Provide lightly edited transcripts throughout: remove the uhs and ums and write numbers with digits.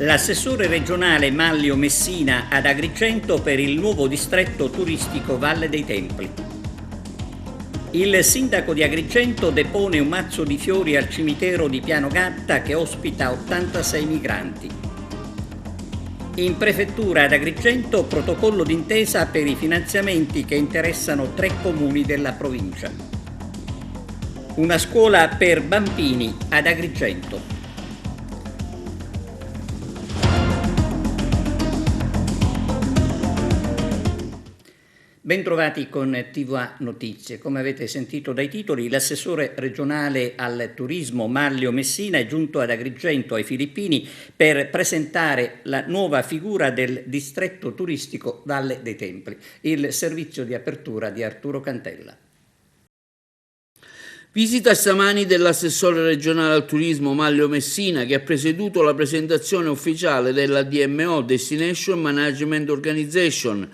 L'assessore regionale Manlio Messina ad Agrigento per il nuovo distretto turistico Valle dei Templi. Il sindaco di Agrigento depone un mazzo di fiori al cimitero di Piano Gatta che ospita 86 migranti. In prefettura ad Agrigento protocollo d'intesa per i finanziamenti che interessano 3 comuni della provincia. Una scuola per bambini ad Agrigento. Bentrovati con TVA Notizie. Come avete sentito dai titoli, l'assessore regionale al turismo Manlio Messina è giunto ad Agrigento ai Filippini per presentare la nuova figura del distretto turistico Valle dei Templi, il servizio di apertura di Arturo Cantella. Visita stamani dell'assessore regionale al turismo Manlio Messina che ha presieduto la presentazione ufficiale della DMO, Destination Management Organization,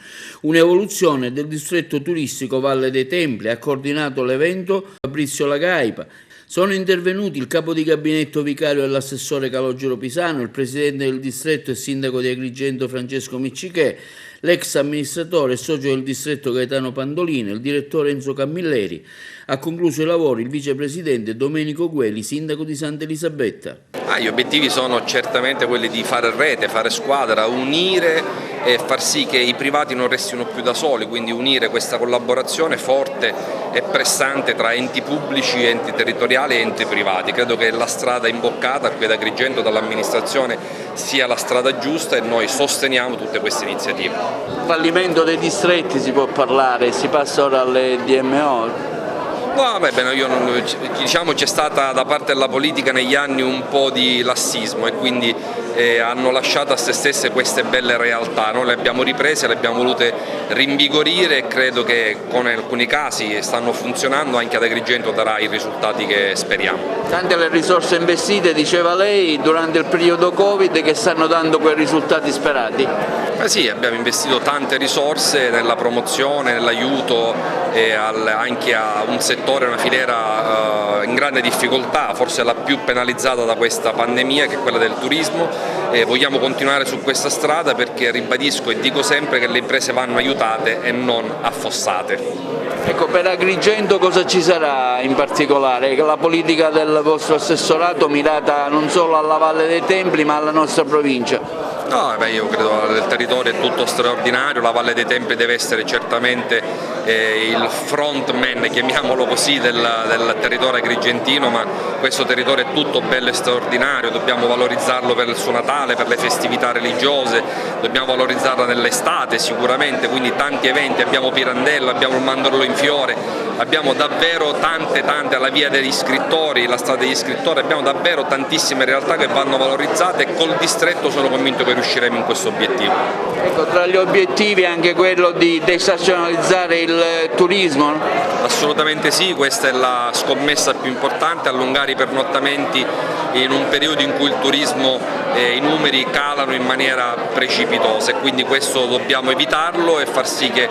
un'evoluzione del distretto turistico Valle dei Templi. Ha coordinato l'evento Fabrizio Lagaipa. Sono intervenuti il capo di gabinetto vicario dell'assessore Calogero Pisano, il presidente del distretto e sindaco di Agrigento Francesco Miccichè, l'ex amministratore e socio del distretto Gaetano Pandolino, il direttore Enzo Camilleri. Ha concluso i lavori il vicepresidente Domenico Gueli, sindaco di Santa Elisabetta. Gli obiettivi sono certamente quelli di fare rete, fare squadra, unire e far sì che i privati non restino più da soli, quindi unire questa collaborazione forte e pressante tra enti pubblici, enti territoriali e enti privati. Credo che la strada imboccata qui ad Agrigento dall'amministrazione sia la strada giusta e noi sosteniamo tutte queste iniziative. Fallimento dei distretti si può parlare, si passa ora alle DMO. No, diciamo c'è stata da parte della politica negli anni un po' di lassismo e quindi hanno lasciato a se stesse queste belle realtà. Noi le abbiamo riprese, le abbiamo volute rinvigorire e credo che con alcuni casi stanno funzionando, anche ad Agrigento darà i risultati che speriamo. Tante le risorse investite, diceva lei, durante il periodo Covid che stanno dando quei risultati sperati. Sì, abbiamo investito tante risorse nella promozione, nell'aiuto anche a un settore, una filiera in grande difficoltà, forse la più penalizzata da questa pandemia, che è quella del turismo. Vogliamo continuare su questa strada perché ribadisco e dico sempre che le imprese vanno aiutate e non affossate. Ecco, per Agrigento cosa ci sarà in particolare? La politica del vostro assessorato mirata non solo alla Valle dei Templi ma alla nostra provincia? No, io credo che il territorio è tutto straordinario, la Valle dei Templi deve essere certamente il frontman, chiamiamolo così, del territorio agrigentino, ma questo territorio è tutto bello e straordinario, dobbiamo valorizzarlo per il suo Natale, per le festività religiose, dobbiamo valorizzarlo nell'estate sicuramente, quindi tanti eventi, abbiamo Pirandello, abbiamo il Mandorlo in fiore, abbiamo davvero tante alla via degli scrittori, la strada degli scrittori, abbiamo davvero tantissime realtà che vanno valorizzate e col distretto sono convinto che riusciremo in questo obiettivo. Ecco, tra gli obiettivi anche quello di destazionalizzare il turismo? Assolutamente sì, questa è la scommessa più importante, allungare i pernottamenti in un periodo in cui il turismo i numeri calano in maniera precipitosa e quindi questo dobbiamo evitarlo e far sì che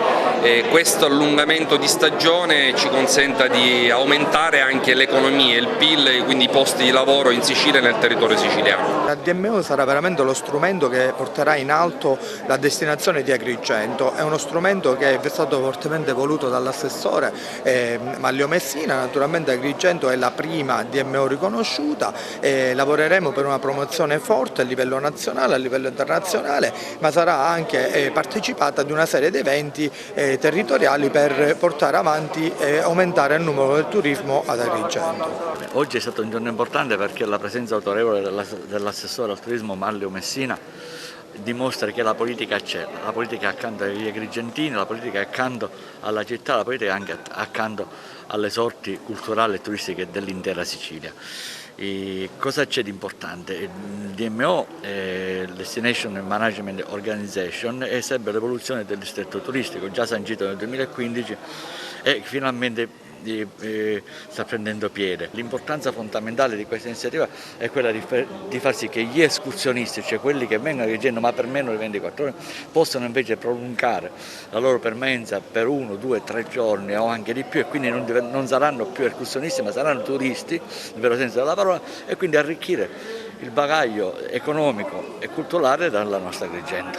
questo allungamento di stagione ci consenta di aumentare anche l'economia, il PIL e quindi i posti di lavoro in Sicilia e nel territorio siciliano. La DMO sarà veramente lo strumento che porterà in alto la destinazione di Agrigento, è uno strumento che è stato fortemente voluto dall'assessore Manlio Messina. Naturalmente Agrigento è la prima DMO riconosciuta e lavoreremo per una promozione forte a livello nazionale, a livello internazionale, ma sarà anche partecipata di una serie di eventi territoriali per portare avanti e aumentare il numero del turismo ad Agrigento. Oggi è stato un giorno importante perché la presenza autorevole dell'assessore al turismo Manlio Messina dimostra che la politica c'è, la politica è accanto agli agrigentini, la politica è accanto alla città, la politica è anche accanto alle sorti culturali e turistiche dell'intera Sicilia. Cosa c'è di importante? Il DMO, Destination Management Organization, è sempre l'evoluzione del distretto turistico, già sancito nel 2015 e finalmente sta prendendo piede. L'importanza fondamentale di questa iniziativa è quella di far sì che gli escursionisti, cioè quelli che vengono a Agrigento ma per meno di 24 ore, possano invece prolungare la loro permanenza per 1, 2, 3 giorni o anche di più e quindi non saranno più escursionisti ma saranno turisti, nel vero senso della parola, e quindi arricchire il bagaglio economico e culturale dalla nostra Agrigento.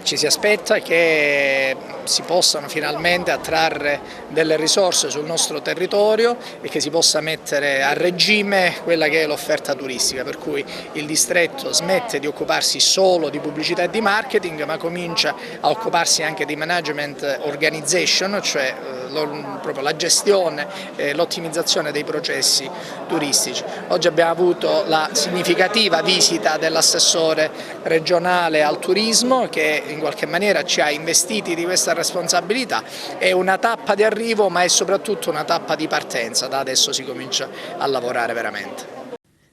Ci si aspetta che si possano finalmente attrarre delle risorse sul nostro territorio e che si possa mettere a regime quella che è l'offerta turistica, per cui il distretto smette di occuparsi solo di pubblicità e di marketing, ma comincia a occuparsi anche di management organization, cioè proprio la gestione e l'ottimizzazione dei processi turistici. Oggi abbiamo avuto la significativa visita dell'assessore regionale al turismo, che in qualche maniera ci ha investiti di questa responsabilità. È una tappa di arrivo, ma è soprattutto una tappa di partenza. Da adesso si comincia a lavorare veramente.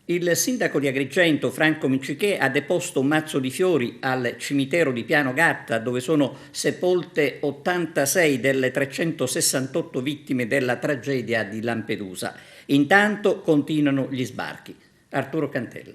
Il sindaco di Agrigento, Franco Miccichè, ha deposto un mazzo di fiori al cimitero di Piano Gatta, dove sono sepolte 86 delle 368 vittime della tragedia di Lampedusa. Intanto continuano gli sbarchi. Arturo Cantella.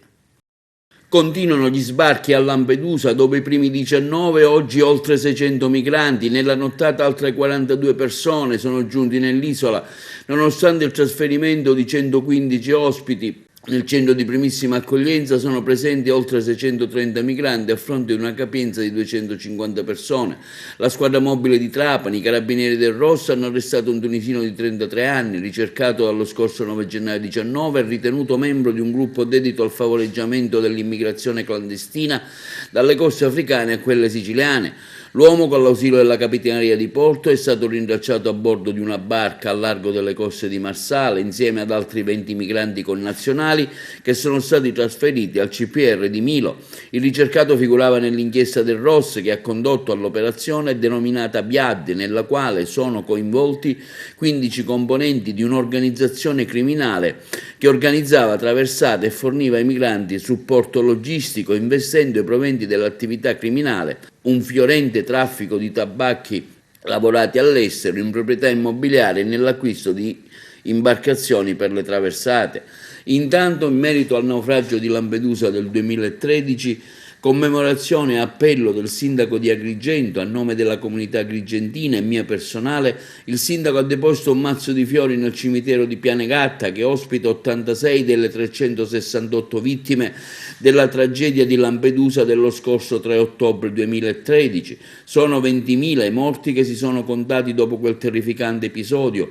Continuano gli sbarchi a Lampedusa, dove i primi 19, oggi oltre 600 migranti. Nella nottata altre 42 persone sono giunti nell'isola, nonostante il trasferimento di 115 ospiti. Nel centro di primissima accoglienza sono presenti oltre 630 migranti a fronte di una capienza di 250 persone. La squadra mobile di Trapani, i carabinieri del Rosso, hanno arrestato un tunisino di 33 anni, ricercato dallo scorso 9 gennaio 19 e ritenuto membro di un gruppo dedito al favoreggiamento dell'immigrazione clandestina dalle coste africane a quelle siciliane. L'uomo, con l'ausilio della Capitaneria di Porto, è stato rintracciato a bordo di una barca al largo delle coste di Marsala, insieme ad altri 20 migranti connazionali che sono stati trasferiti al CPR di Milo. Il ricercato figurava nell'inchiesta del ROS che ha condotto all'operazione denominata BIAD, nella quale sono coinvolti 15 componenti di un'organizzazione criminale che organizzava traversate e forniva ai migranti supporto logistico, investendo i proventi dell'attività criminale, un fiorente traffico di tabacchi lavorati all'estero, in proprietà immobiliare e nell'acquisto di imbarcazioni per le traversate. Intanto, in merito al naufragio di Lampedusa del 2013, commemorazione e appello del sindaco di Agrigento a nome della comunità agrigentina e mia personale, il sindaco ha deposto un mazzo di fiori nel cimitero di Piano Gatta, che ospita 86 delle 368 vittime della tragedia di Lampedusa dello scorso 3 ottobre 2013. Sono 20.000 i morti che si sono contati dopo quel terrificante episodio.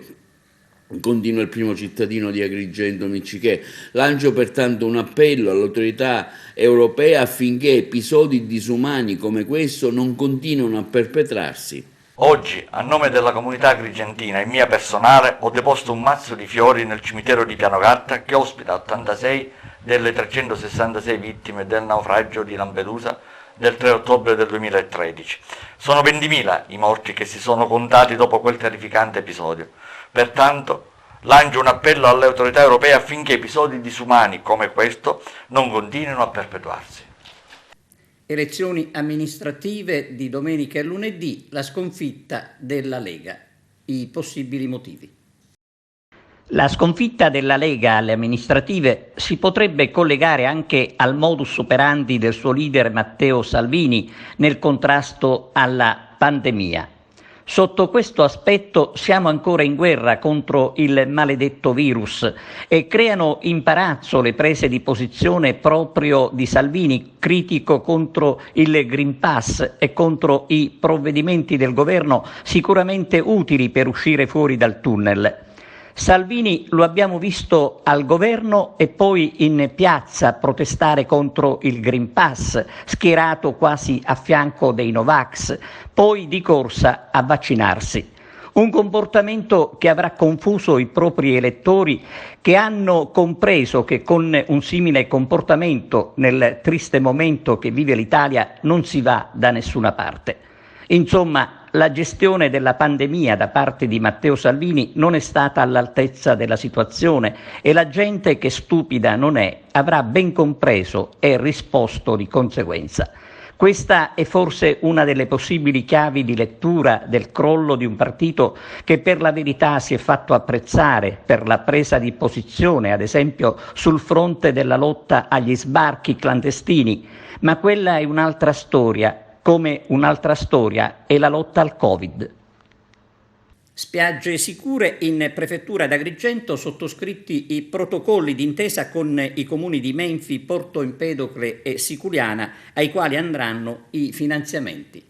Continua il primo cittadino di Agrigento, Miccichè. Lancio pertanto un appello all'autorità europea affinché episodi disumani come questo non continuino a perpetrarsi. Oggi, a nome della comunità agrigentina e mia personale, ho deposto un mazzo di fiori nel cimitero di Piano Gatta, che ospita 86 delle 366 vittime del naufragio di Lampedusa del 3 ottobre del 2013. Sono 20.000 i morti che si sono contati dopo quel terrificante episodio. Pertanto lancio un appello alle autorità europee affinché episodi disumani come questo non continuino a perpetuarsi. Elezioni amministrative di domenica e lunedì, la sconfitta della Lega. I possibili motivi. La sconfitta della Lega alle amministrative si potrebbe collegare anche al modus operandi del suo leader Matteo Salvini nel contrasto alla pandemia. Sotto questo aspetto siamo ancora in guerra contro il maledetto virus e creano imbarazzo le prese di posizione proprio di Salvini, critico contro il Green Pass e contro i provvedimenti del governo sicuramente utili per uscire fuori dal tunnel. Salvini lo abbiamo visto al governo e poi in piazza a protestare contro il Green Pass, schierato quasi a fianco dei Novax, poi di corsa a vaccinarsi. Un comportamento che avrà confuso i propri elettori, che hanno compreso che con un simile comportamento nel triste momento che vive l'Italia non si va da nessuna parte. Insomma, la gestione della pandemia da parte di Matteo Salvini non è stata all'altezza della situazione e la gente, che stupida non è, avrà ben compreso e risposto di conseguenza. Questa è forse una delle possibili chiavi di lettura del crollo di un partito che per la verità si è fatto apprezzare per la presa di posizione, ad esempio sul fronte della lotta agli sbarchi clandestini, ma quella è un'altra storia, come un'altra storia è la lotta al Covid. Spiagge sicure. In prefettura d'Agrigento sottoscritti i protocolli d'intesa con i comuni di Menfi, Porto Empedocle e Siculiana, ai quali andranno i finanziamenti.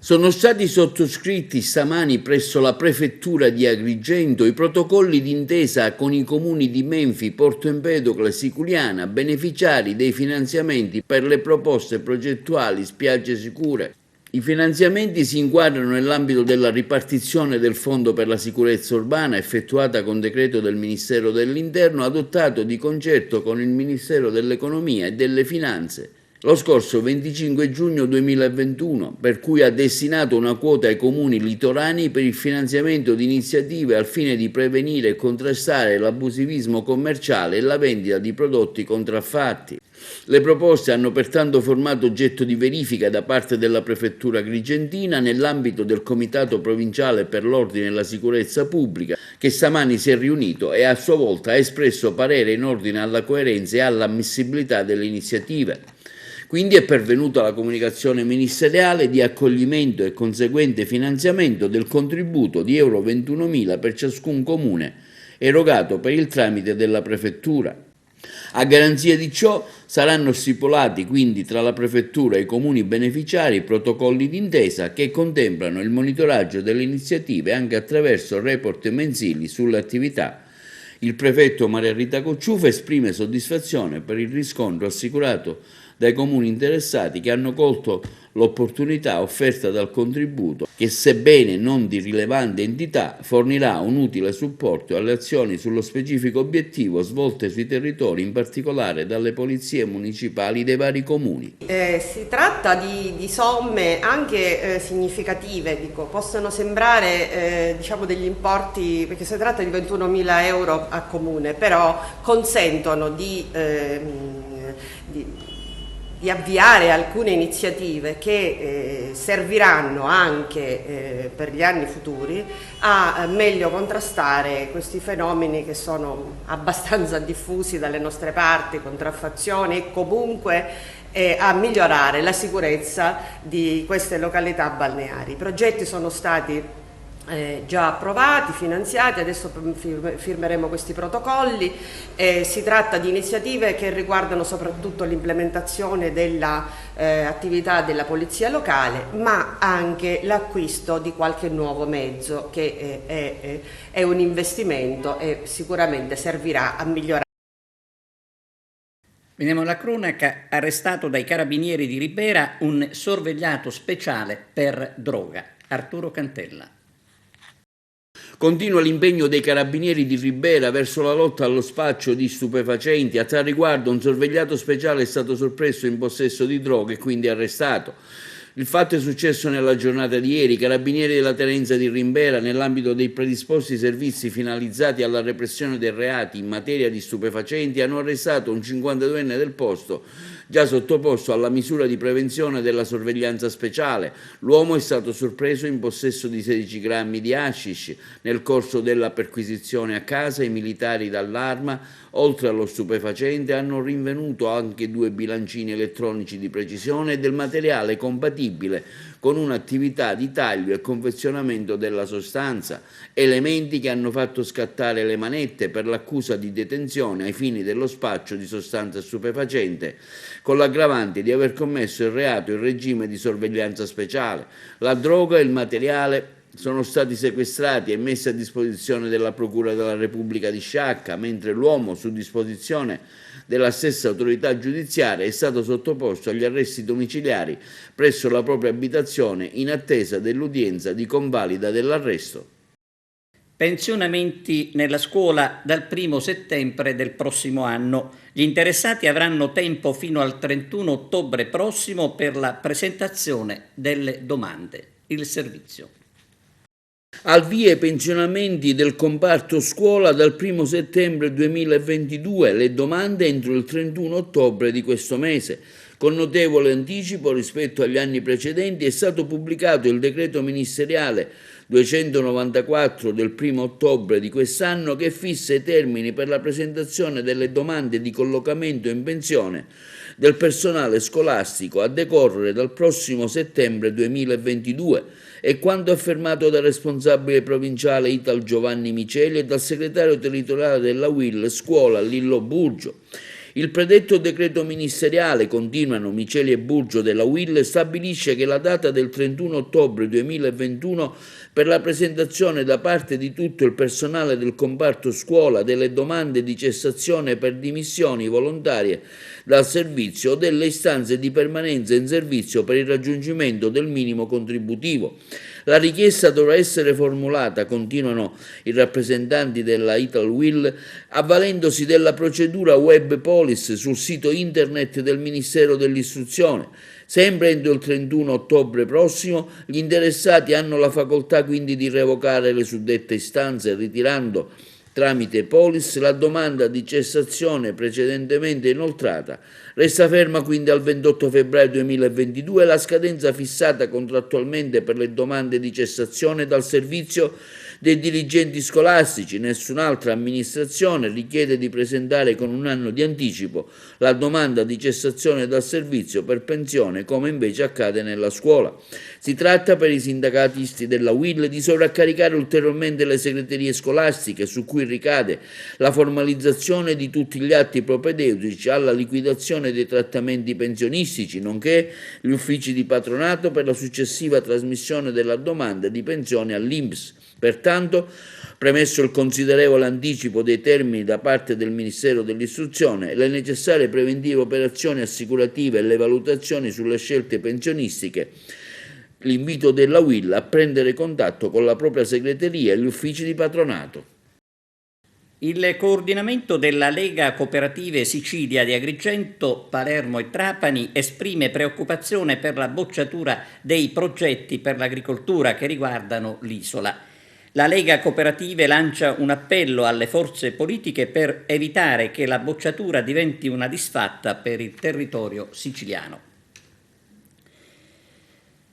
Sono stati sottoscritti stamani presso la prefettura di Agrigento i protocolli d'intesa con i comuni di Menfi, Porto Empedocle e Siculiana, beneficiari dei finanziamenti per le proposte progettuali Spiagge Sicure. I finanziamenti si inquadrano nell'ambito della ripartizione del Fondo per la sicurezza urbana effettuata con decreto del Ministero dell'Interno, adottato di concerto con il Ministero dell'Economia e delle Finanze lo scorso 25 giugno 2021, per cui ha destinato una quota ai comuni litorani per il finanziamento di iniziative al fine di prevenire e contrastare l'abusivismo commerciale e la vendita di prodotti contraffatti. Le proposte hanno pertanto formato oggetto di verifica da parte della Prefettura Agrigentina nell'ambito del Comitato Provinciale per l'Ordine e la Sicurezza Pubblica, che stamani si è riunito e a sua volta ha espresso parere in ordine alla coerenza e all'ammissibilità delle iniziative. Quindi è pervenuta la comunicazione ministeriale di accoglimento e conseguente finanziamento del contributo di euro 21.000 per ciascun comune, erogato per il tramite della Prefettura. A garanzia di ciò saranno stipulati quindi tra la Prefettura e i comuni beneficiari protocolli d'intesa che contemplano il monitoraggio delle iniziative anche attraverso report mensili sulle attività. Il prefetto Maria Rita Cocciufa esprime soddisfazione per il riscontro assicurato dai comuni interessati che hanno colto l'opportunità offerta dal contributo che, sebbene non di rilevante entità, fornirà un utile supporto alle azioni sullo specifico obiettivo svolte sui territori, in particolare dalle polizie municipali dei vari comuni. Si tratta di somme anche significative, possono sembrare degli importi, perché si tratta di 21.000 euro a comune, però consentono di avviare alcune iniziative che serviranno anche per gli anni futuri a meglio contrastare questi fenomeni che sono abbastanza diffusi dalle nostre parti, contraffazioni, e comunque a migliorare la sicurezza di queste località balneari. I progetti sono stati già approvati, finanziati, adesso firmeremo questi protocolli. Si tratta di iniziative che riguardano soprattutto l'implementazione dell'attività della polizia locale, ma anche l'acquisto di qualche nuovo mezzo che è un investimento e sicuramente servirà a migliorare. Veniamo alla cronaca. Arrestato dai carabinieri di Ribera un sorvegliato speciale per droga. Arturo Cantella. Continua l'impegno dei carabinieri di Ribera verso la lotta allo spaccio di stupefacenti. A tal riguardo un sorvegliato speciale è stato sorpreso in possesso di droghe e quindi arrestato. Il fatto è successo nella giornata di ieri. I carabinieri della Tenenza di Ribera, nell'ambito dei predisposti servizi finalizzati alla repressione dei reati in materia di stupefacenti, hanno arrestato un 52enne del posto, già sottoposto alla misura di prevenzione della sorveglianza speciale. L'uomo è stato sorpreso in possesso di 16 grammi di hashish. Nel corso della perquisizione a casa, i militari dall'arma, oltre allo stupefacente, hanno rinvenuto anche 2 bilancini elettronici di precisione e del materiale compatibile con un'attività di taglio e confezionamento della sostanza, elementi che hanno fatto scattare le manette per l'accusa di detenzione ai fini dello spaccio di sostanza stupefacente, con l'aggravante di aver commesso il reato in regime di sorveglianza speciale. La droga e il materiale sono stati sequestrati e messi a disposizione della Procura della Repubblica di Sciacca, mentre l'uomo, su disposizione della stessa autorità giudiziaria, è stato sottoposto agli arresti domiciliari presso la propria abitazione in attesa dell'udienza di convalida dell'arresto. Pensionamenti nella scuola dal 1° settembre del prossimo anno. Gli interessati avranno tempo fino al 31 ottobre prossimo per la presentazione delle domande. Il servizio. Al via i pensionamenti del comparto scuola dal 1 settembre 2022, le domande entro il 31 ottobre di questo mese. Con notevole anticipo rispetto agli anni precedenti è stato pubblicato il decreto ministeriale 294 del 1 ottobre di quest'anno, che fissa i termini per la presentazione delle domande di collocamento in pensione del personale scolastico a decorrere dal prossimo settembre 2022 e quanto affermato dal responsabile provinciale Ital Giovanni Miceli e dal segretario territoriale della UIL Scuola Lillo Burgio. Il predetto decreto ministeriale, continuano Miceli e Burgio della UIL, stabilisce che la data del 31 ottobre 2021 per la presentazione da parte di tutto il personale del comparto scuola delle domande di cessazione per dimissioni volontarie dal servizio o delle istanze di permanenza in servizio per il raggiungimento del minimo contributivo. La richiesta dovrà essere formulata, continuano i rappresentanti della Ital UIL, avvalendosi della procedura web police sul sito internet del Ministero dell'Istruzione. Sempre entro il 31 ottobre prossimo, gli interessati hanno la facoltà quindi di revocare le suddette istanze, ritirando tramite Polis la domanda di cessazione precedentemente inoltrata. Resta ferma quindi al 28 febbraio 2022 la scadenza fissata contrattualmente per le domande di cessazione dal servizio dei dirigenti scolastici. Nessun'altra amministrazione richiede di presentare con un anno di anticipo la domanda di cessazione dal servizio per pensione, come invece accade nella scuola. Si tratta per i sindacatisti della UIL di sovraccaricare ulteriormente le segreterie scolastiche, su cui ricade la formalizzazione di tutti gli atti propedeutici alla liquidazione dei trattamenti pensionistici, nonché gli uffici di patronato per la successiva trasmissione della domanda di pensione all'INPS. Pertanto, premesso il considerevole anticipo dei termini da parte del Ministero dell'Istruzione e le necessarie preventive operazioni assicurative e le valutazioni sulle scelte pensionistiche, l'invito della UIL a prendere contatto con la propria segreteria e gli uffici di patronato. Il coordinamento della Lega Cooperative Sicilia di Agrigento, Palermo e Trapani esprime preoccupazione per la bocciatura dei progetti per l'agricoltura che riguardano l'isola. La Lega Cooperative lancia un appello alle forze politiche per evitare che la bocciatura diventi una disfatta per il territorio siciliano.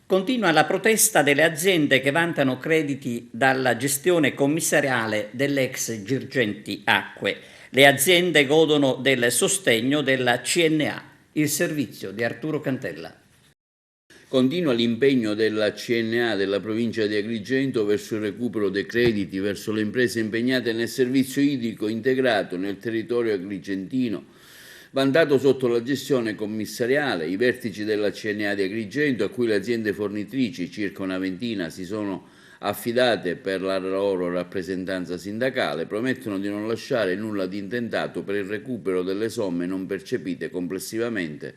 Continua la protesta delle aziende che vantano crediti dalla gestione commissariale dell'ex Girgenti Acque. Le aziende godono del sostegno della CNA, il servizio di Arturo Cantella. Continua l'impegno della CNA della provincia di Agrigento verso il recupero dei crediti verso le imprese impegnate nel servizio idrico integrato nel territorio agrigentino, vantato sotto la gestione commissariale. I vertici della CNA di Agrigento, a cui le aziende fornitrici, circa una ventina, si sono affidate per la loro rappresentanza sindacale, promettono di non lasciare nulla di intentato per il recupero delle somme non percepite complessivamente.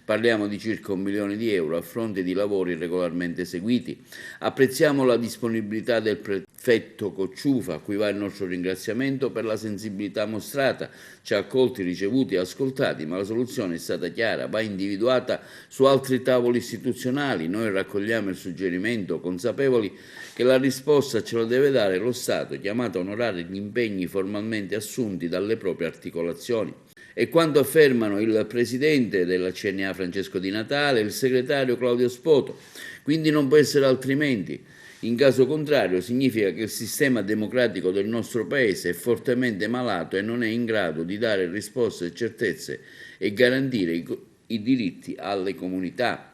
Parliamo di circa 1 milione di euro a fronte di lavori regolarmente eseguiti. Apprezziamo la disponibilità del prefetto Cocciufa, a cui va il nostro ringraziamento per la sensibilità mostrata. Ci ha accolti, ricevuti e ascoltati, ma la soluzione è stata chiara, va individuata su altri tavoli istituzionali. Noi raccogliamo il suggerimento, consapevoli che la risposta ce la deve dare lo Stato, chiamato a onorare gli impegni formalmente assunti dalle proprie articolazioni. E quanto affermano il presidente della CNA Francesco Di Natale e il segretario Claudio Spoto. Quindi non può essere altrimenti. In caso contrario significa che il sistema democratico del nostro Paese è fortemente malato e non è in grado di dare risposte e certezze e garantire i diritti alle comunità.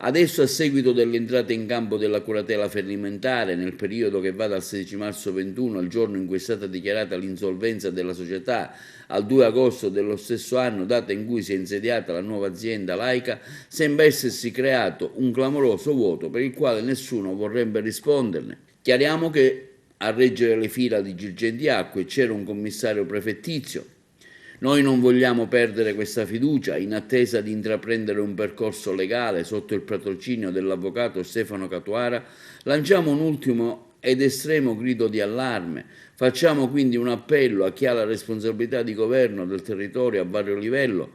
Adesso, a seguito dell'entrata in campo della curatela fallimentare nel periodo che va dal 16 marzo 21 al giorno in cui è stata dichiarata l'insolvenza della società, al 2 agosto dello stesso anno, data in cui si è insediata la nuova azienda laica, sembra essersi creato un clamoroso vuoto per il quale nessuno vorrebbe risponderne. Chiariamo che a reggere le fila di Girgenti Acque c'era un commissario prefettizio. Noi non vogliamo perdere questa fiducia. In attesa di intraprendere un percorso legale sotto il patrocinio dell'avvocato Stefano Catuara, lanciamo un ultimo ed estremo grido di allarme. Facciamo quindi un appello a chi ha la responsabilità di governo del territorio a vario livello,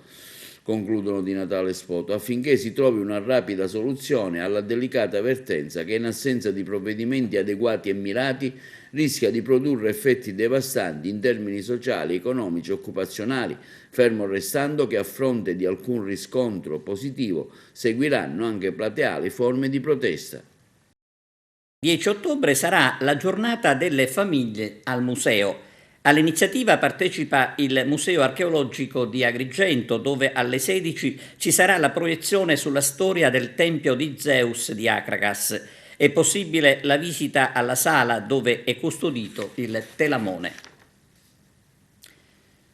concludono Di Natale e Spoto, affinché si trovi una rapida soluzione alla delicata vertenza che, in assenza di provvedimenti adeguati e mirati, rischia di produrre effetti devastanti in termini sociali, economici e occupazionali, fermo restando che a fronte di alcun riscontro positivo seguiranno anche plateali forme di protesta. 10 ottobre sarà la giornata delle famiglie al museo. All'iniziativa partecipa il Museo Archeologico di Agrigento, dove alle 16 ci sarà la proiezione sulla storia del Tempio di Zeus di Akragas. È possibile la visita alla sala dove è custodito il telamone.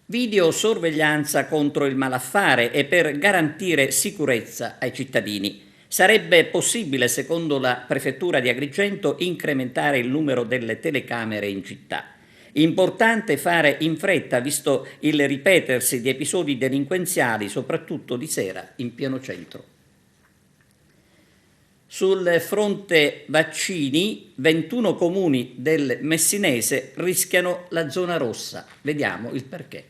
Videosorveglianza contro il malaffare e per garantire sicurezza ai cittadini. Sarebbe possibile, secondo la Prefettura di Agrigento, incrementare il numero delle telecamere in città. Importante fare in fretta, visto il ripetersi di episodi delinquenziali, soprattutto di sera, in pieno centro. Sul fronte vaccini, 21 comuni del Messinese rischiano la zona rossa. Vediamo il perché.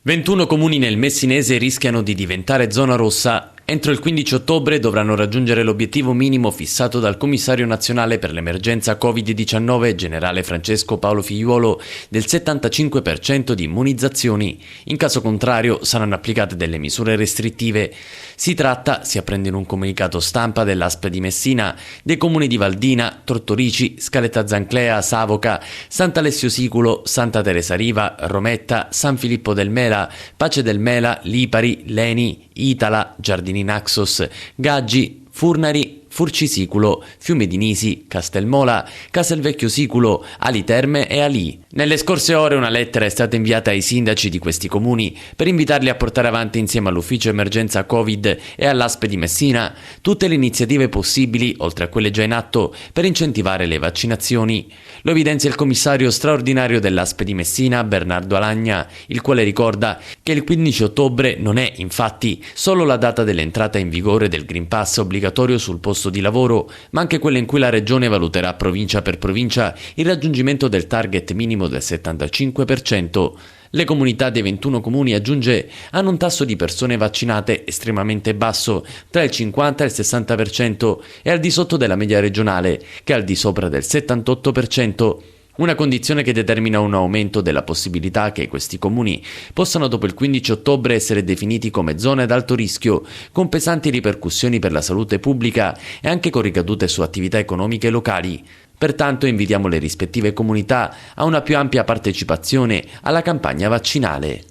21 comuni nel Messinese rischiano di diventare zona rossa. Entro il 15 ottobre dovranno raggiungere l'obiettivo minimo fissato dal commissario nazionale per l'emergenza Covid-19, generale Francesco Paolo Figliuolo, del 75% di immunizzazioni. In caso contrario saranno applicate delle misure restrittive. Si tratta, si apprende in un comunicato stampa dell'ASP di Messina, dei comuni di Valdina, Tortorici, Scaletta Zanclea, Savoca, Sant'Alessio Siculo, Santa Teresa Riva, Rometta, San Filippo del Mela, Pace del Mela, Lipari, Leni, Itala, Giardini Naxos, Gaggi, Furnari, Furcisiculo, Fiume di Nisi, Castelmola, Castelvecchio Siculo, Ali Terme e Ali. Nelle scorse ore una lettera è stata inviata ai sindaci di questi comuni per invitarli a portare avanti insieme all'ufficio emergenza Covid e all'ASP di Messina tutte le iniziative possibili, oltre a quelle già in atto, per incentivare le vaccinazioni. Lo evidenzia il commissario straordinario dell'ASP di Messina, Bernardo Alagna, il quale ricorda che il 15 ottobre non è, infatti, solo la data dell'entrata in vigore del Green Pass obbligatorio sul posto di lavoro, ma anche quella in cui la Regione valuterà provincia per provincia il raggiungimento del target minimo del 75%. Le comunità dei 21 comuni, aggiunge, hanno un tasso di persone vaccinate estremamente basso, tra il 50 e il 60%, e al di sotto della media regionale, che è al di sopra del 78%. Una condizione che determina un aumento della possibilità che questi comuni possano dopo il 15 ottobre essere definiti come zone ad alto rischio, con pesanti ripercussioni per la salute pubblica e anche con ricadute su attività economiche locali. Pertanto invitiamo le rispettive comunità a una più ampia partecipazione alla campagna vaccinale.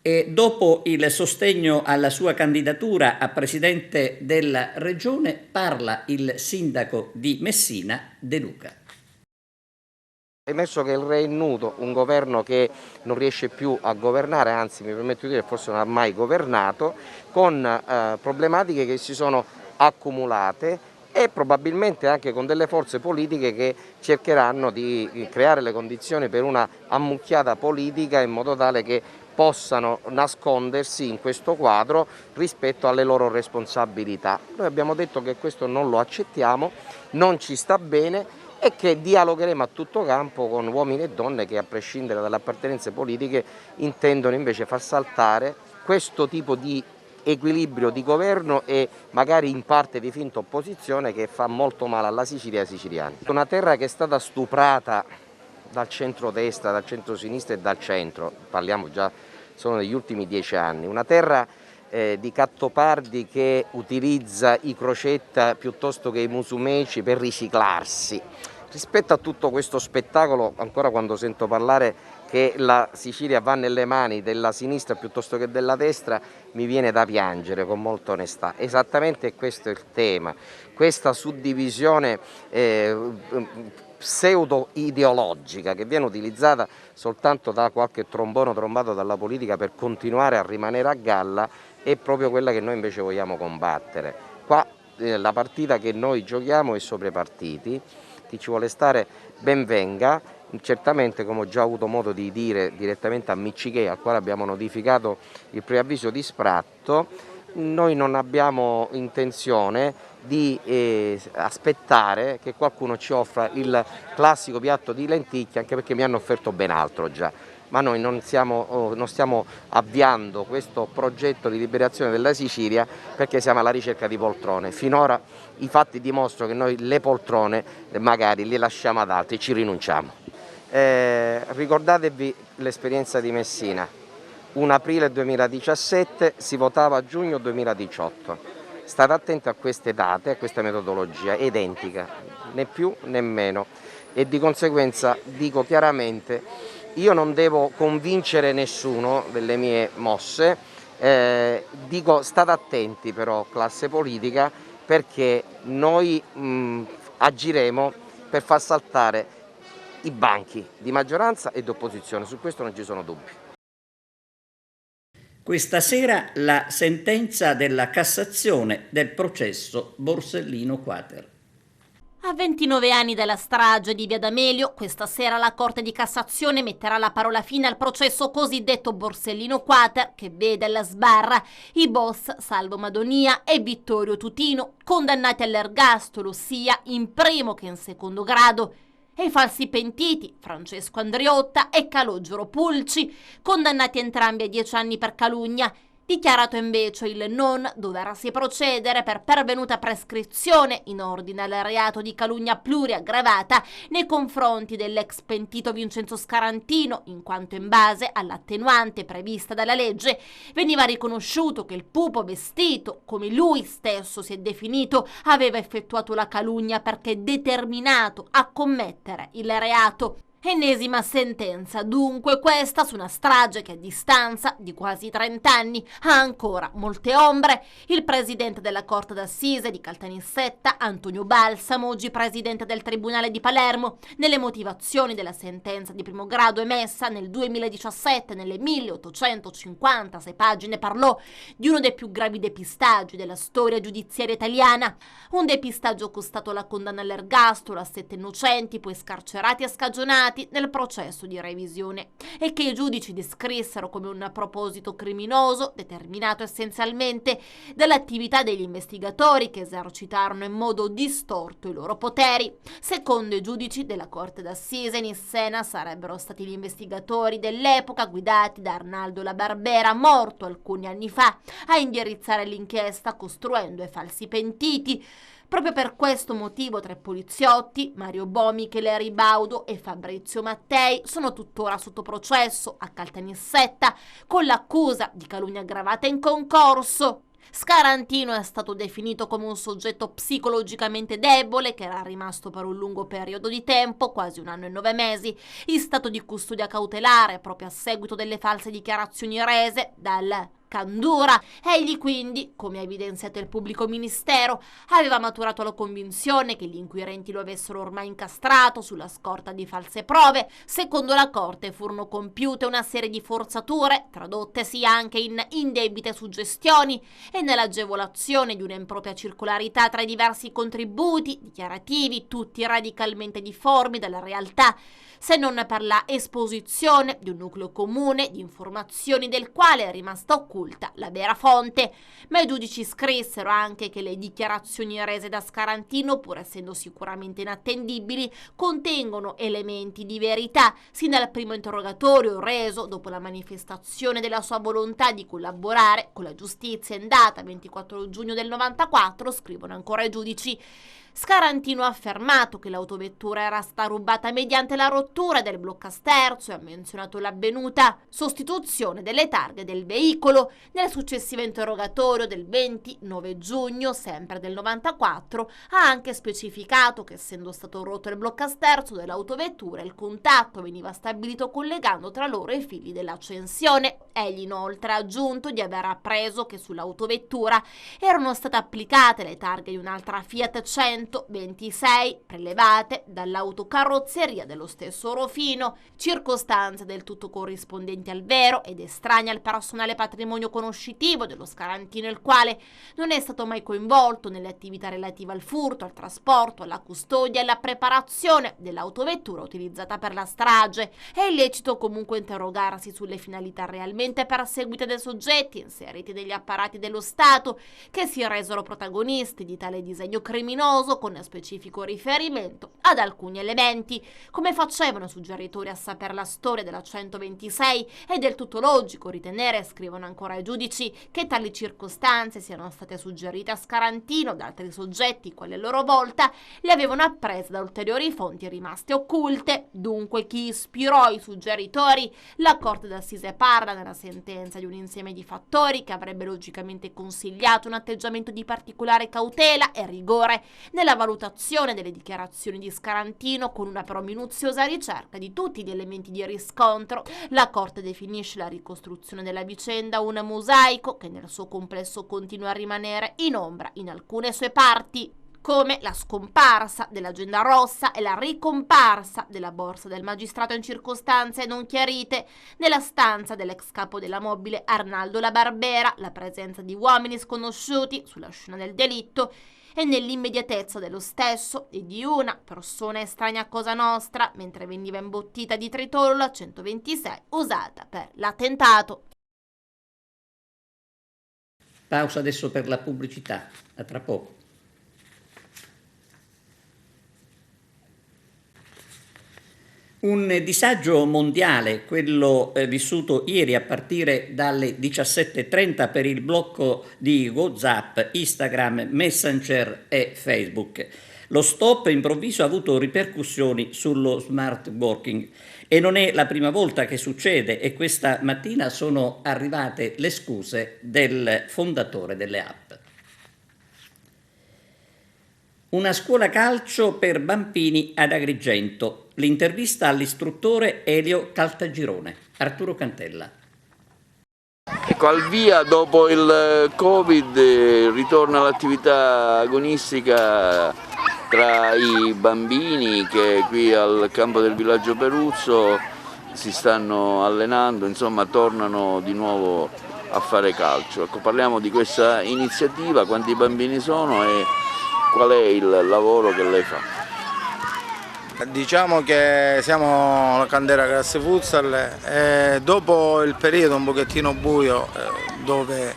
E dopo il sostegno alla sua candidatura a presidente della regione parla il sindaco di Messina, De Luca. È emerso che il re è nudo, un governo che non riesce più a governare, anzi mi permetto di dire forse non ha mai governato, con problematiche che si sono accumulate e probabilmente anche con delle forze politiche che cercheranno di creare le condizioni per una ammucchiata politica in modo tale che possano nascondersi in questo quadro rispetto alle loro responsabilità. Noi abbiamo detto che questo non lo accettiamo, non ci sta bene e che dialogheremo a tutto campo con uomini e donne che, a prescindere dalle appartenenze politiche, intendono invece far saltare questo tipo di equilibrio di governo e magari in parte di finta opposizione che fa molto male alla Sicilia e ai siciliani. Una terra che è stata stuprata dal centro-destra, dal centro-sinistra e dal centro, parliamo già solo degli ultimi 10 anni, una terra di Cattopardi che utilizza i Crocetta piuttosto che i Musumeci per riciclarsi. Rispetto a tutto questo spettacolo, ancora quando sento parlare che la Sicilia va nelle mani della sinistra piuttosto che della destra, mi viene da piangere con molta onestà. Esattamente questo è il tema, questa suddivisione pseudo-ideologica che viene utilizzata soltanto da qualche trombono trombato dalla politica per continuare a rimanere a galla, è proprio quella che noi invece vogliamo combattere. Qua la partita che noi giochiamo è sopra i partiti, chi ci vuole stare ben venga, certamente come ho già avuto modo di dire direttamente a Miccichè, al quale abbiamo notificato il preavviso di sfratto, noi non abbiamo intenzione di aspettare che qualcuno ci offra il classico piatto di lenticchie, anche perché mi hanno offerto ben altro già, ma noi non stiamo avviando questo progetto di liberazione della Sicilia perché siamo alla ricerca di poltrone. Finora i fatti dimostrano che noi le poltrone magari le lasciamo ad altri, ci rinunciamo. Ricordatevi l'esperienza di Messina, 1 aprile 2017 si votava a giugno 2018. state attenti a queste date, a questa metodologia, è identica, né più né meno, e di conseguenza dico chiaramente, io non devo convincere nessuno delle mie mosse, dico state attenti però classe politica, perché noi agiremo per far saltare i banchi di maggioranza e di opposizione, su questo non ci sono dubbi. Questa sera la sentenza della Cassazione del processo Borsellino-Quater. A 29 anni dalla strage di Via D'Amelio, questa sera la Corte di Cassazione metterà la parola fine al processo cosiddetto Borsellino-Quater, che vede alla sbarra i boss Salvo Madonia e Vittorio Tutino, condannati all'ergastolo sia in primo che in secondo grado, e i falsi pentiti Francesco Andriotta e Calogero Pulci, condannati entrambi a 10 anni per calunnia. Dichiarato invece il non doversi procedere per pervenuta prescrizione in ordine al reato di calunnia pluriaggravata nei confronti dell'ex pentito Vincenzo Scarantino, in quanto in base all'attenuante prevista dalla legge veniva riconosciuto che il pupo vestito, come lui stesso si è definito, aveva effettuato la calunnia perché determinato a commettere il reato. Ennesima sentenza, dunque, questa su una strage che a distanza di quasi 30 anni ha ancora molte ombre. Il presidente della Corte d'Assise di Caltanissetta, Antonio Balsamo, oggi presidente del Tribunale di Palermo, nelle motivazioni della sentenza di primo grado emessa nel 2017 nelle 1856 pagine, parlò di uno dei più gravi depistaggi della storia giudiziaria italiana, un depistaggio costato la condanna all'ergastolo a 7 innocenti, poi scarcerati e scagionati nel processo di revisione, e che i giudici descrissero come un proposito criminoso determinato essenzialmente dall'attività degli investigatori che esercitarono in modo distorto i loro poteri. Secondo i giudici della Corte d'Assise, in scena sarebbero stati gli investigatori dell'epoca guidati da Arnaldo La Barbera, morto alcuni anni fa, a indirizzare l'inchiesta costruendo i falsi pentiti. Proprio per questo motivo 3 poliziotti, Mario Bomi, Cheleri Baudo e Fabrizio Mattei, sono tuttora sotto processo a Caltanissetta con l'accusa di calunnia aggravata in concorso. Scarantino è stato definito come un soggetto psicologicamente debole che era rimasto per un lungo periodo di tempo, quasi 1 anno e 9 mesi, in stato di custodia cautelare proprio a seguito delle false dichiarazioni rese dal Candura. Egli quindi, come ha evidenziato il pubblico ministero, aveva maturato la convinzione che gli inquirenti lo avessero ormai incastrato sulla scorta di false prove. Secondo la Corte furono compiute una serie di forzature, tradottesi anche in indebite suggestioni e nell'agevolazione di un'impropria circolarità tra i diversi contributi dichiarativi, tutti radicalmente difformi dalla realtà, se non per la esposizione di un nucleo comune di informazioni del quale è rimasta occulta la vera fonte. Ma i giudici scrissero anche che le dichiarazioni rese da Scarantino, pur essendo sicuramente inattendibili, contengono elementi di verità, sin dal primo interrogatorio reso dopo la manifestazione della sua volontà di collaborare con la giustizia in data 24 giugno del 94, scrivono ancora i giudici. Scarantino ha affermato che l'autovettura era stata rubata mediante la rottura del bloccasterzo e ha menzionato l'avvenuta sostituzione delle targhe del veicolo. Nel successivo interrogatorio del 29 giugno, sempre del 94, ha anche specificato che essendo stato rotto il bloccasterzo dell'autovettura, il contatto veniva stabilito collegando tra loro i fili dell'accensione. Egli inoltre ha aggiunto di aver appreso che sull'autovettura erano state applicate le targhe di un'altra Fiat 126 prelevate dall'autocarrozzeria dello stesso Rofino, circostanze del tutto corrispondenti al vero ed estranee al personale patrimonio conoscitivo dello Scarantino, il quale non è stato mai coinvolto nelle attività relative al furto, al trasporto, alla custodia e alla preparazione dell'autovettura utilizzata per la strage. È illecito comunque interrogarsi sulle finalità realmente perseguite dai soggetti inseriti negli apparati dello Stato che si resero protagonisti di tale disegno criminoso, caso con specifico riferimento ad alcuni elementi. Come facevano i suggeritori a sapere la storia della 126, è del tutto logico ritenere, scrivono ancora i giudici, che tali circostanze siano state suggerite a Scarantino da altri soggetti, quali a loro volta le avevano apprese da ulteriori fonti rimaste occulte. Dunque chi ispirò i suggeritori? La Corte d'Assise parla nella sentenza di un insieme di fattori che avrebbe logicamente consigliato un atteggiamento di particolare cautela e rigore nella valutazione delle dichiarazioni di Scarantino, con una però minuziosa ricerca di tutti gli elementi di riscontro. La Corte definisce la ricostruzione della vicenda un mosaico che nel suo complesso continua a rimanere in ombra in alcune sue parti, come la scomparsa dell'agenda rossa e la ricomparsa della borsa del magistrato in circostanze non chiarite, nella stanza dell'ex capo della mobile Arnaldo La Barbera, la presenza di uomini sconosciuti sulla scena del delitto e nell'immediatezza dello stesso e di una persona estranea a Cosa Nostra mentre veniva imbottita di tritolo la 126 usata per l'attentato. Pausa adesso per la pubblicità, a tra poco. Un disagio mondiale, quello vissuto ieri a partire dalle 17:30 per il blocco di WhatsApp, Instagram, Messenger e Facebook. Lo stop improvviso ha avuto ripercussioni sullo smart working e non è la prima volta che succede, e questa mattina sono arrivate le scuse del fondatore delle app. Una scuola calcio per bambini ad Agrigento. L'intervista all'istruttore Elio Caltagirone. Arturo Cantella. Ecco, al via dopo il Covid ritorna l'attività agonistica tra i bambini che qui al campo del villaggio Peruzzo si stanno allenando, insomma tornano di nuovo a fare calcio. Ecco, parliamo di questa iniziativa, quanti bambini sono e qual è il lavoro che lei fa? Diciamo che siamo la Candera Classe Futsal e dopo il periodo un pochettino buio dove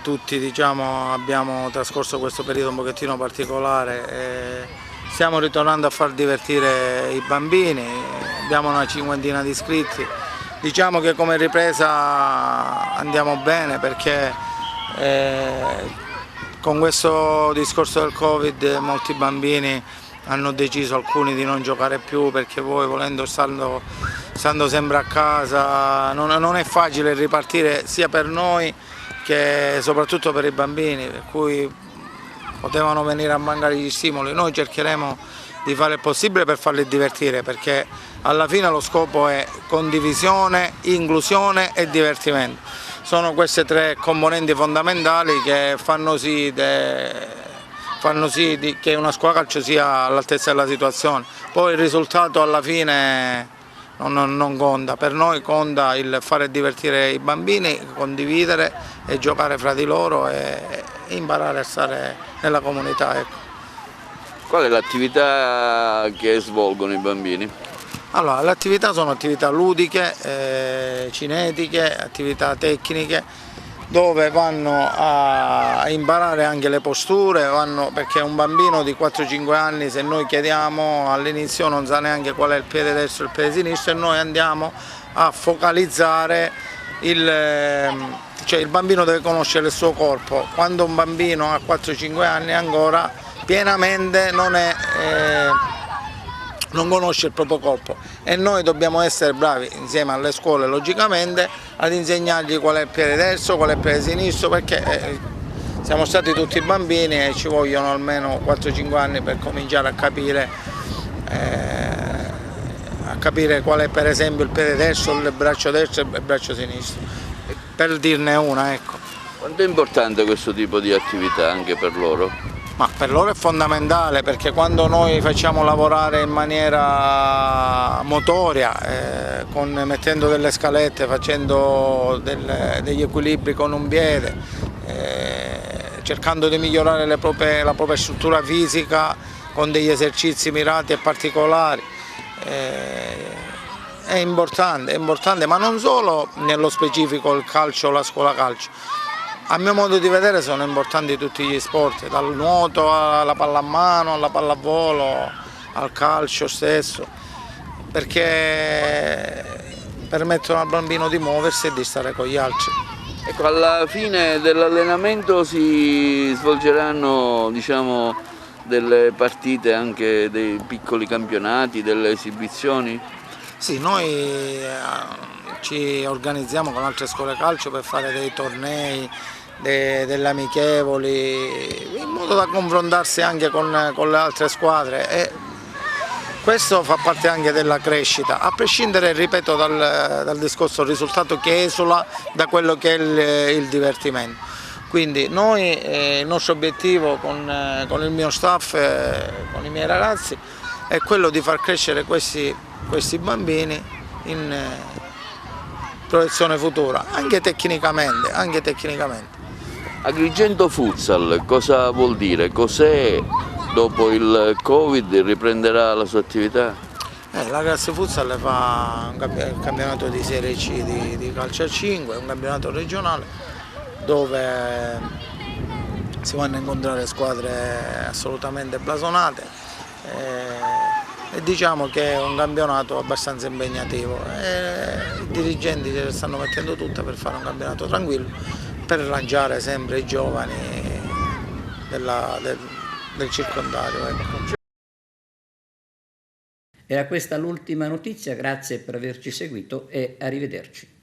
tutti abbiamo trascorso questo periodo un pochettino particolare, stiamo ritornando a far divertire i bambini, abbiamo una cinquantina di iscritti. Diciamo che come ripresa andiamo bene perché con questo discorso del Covid molti bambini hanno deciso, alcuni, di non giocare più perché poi volendo stando sempre a casa non è facile ripartire sia per noi che soprattutto per i bambini, per cui potevano venire a mancare gli stimoli. Noi cercheremo di fare il possibile per farli divertire perché alla fine lo scopo è condivisione, inclusione e divertimento. Sono queste tre componenti fondamentali che fanno sì che una scuola calcio sia all'altezza della situazione. Poi il risultato alla fine non conta, per noi conta il fare divertire i bambini, condividere e giocare fra di loro e imparare a stare nella comunità. Ecco. Qual è l'attività che svolgono i bambini? Allora, le attività sono attività ludiche, cinetiche, attività tecniche, dove vanno a imparare anche le posture, perché un bambino di 4-5 anni, se noi chiediamo all'inizio non sa neanche qual è il piede destro e il piede sinistro, e noi andiamo a focalizzare cioè il bambino deve conoscere il suo corpo. Quando un bambino ha 4-5 anni ancora pienamente non conosce il proprio corpo e noi dobbiamo essere bravi insieme alle scuole logicamente ad insegnargli qual è il piede destro, qual è il piede sinistro, perché siamo stati tutti bambini e ci vogliono almeno 4-5 anni per cominciare a capire qual è per esempio il piede destro, il braccio destro e il braccio sinistro, per dirne una. Ecco. Quanto è importante questo tipo di attività anche per loro? Ma per loro è fondamentale perché quando noi facciamo lavorare in maniera motoria, mettendo delle scalette, facendo degli equilibri con un piede, cercando di migliorare la propria struttura fisica con degli esercizi mirati e particolari, è importante, ma non solo nello specifico il calcio o la scuola calcio. A mio modo di vedere sono importanti tutti gli sport, dal nuoto alla pallamano, alla pallavolo, al calcio stesso, perché permettono al bambino di muoversi e di stare con gli altri. Ecco, alla fine dell'allenamento si svolgeranno, diciamo, delle partite, anche dei piccoli campionati, delle esibizioni? Sì, noi ci organizziamo con altre scuole calcio per fare dei tornei, delle amichevoli, in modo da confrontarsi anche con le altre squadre, e questo fa parte anche della crescita, a prescindere, ripeto, dal discorso risultato che esula da quello che è il divertimento. Quindi noi, il nostro obiettivo con il mio staff, con i miei ragazzi, è quello di far crescere questi bambini in proiezione futura, anche tecnicamente. Agrigento Futsal cosa vuol dire? Cos'è? Dopo il Covid riprenderà la sua attività? La Grazia Futsal fa un campionato di Serie C di calcio a 5, un campionato regionale dove si vanno a incontrare squadre assolutamente blasonate, e diciamo che è un campionato abbastanza impegnativo, e i dirigenti ce le stanno mettendo tutte per fare un campionato tranquillo, per lanciare sempre i giovani del circondario. Ecco. Era questa l'ultima notizia, grazie per averci seguito e arrivederci.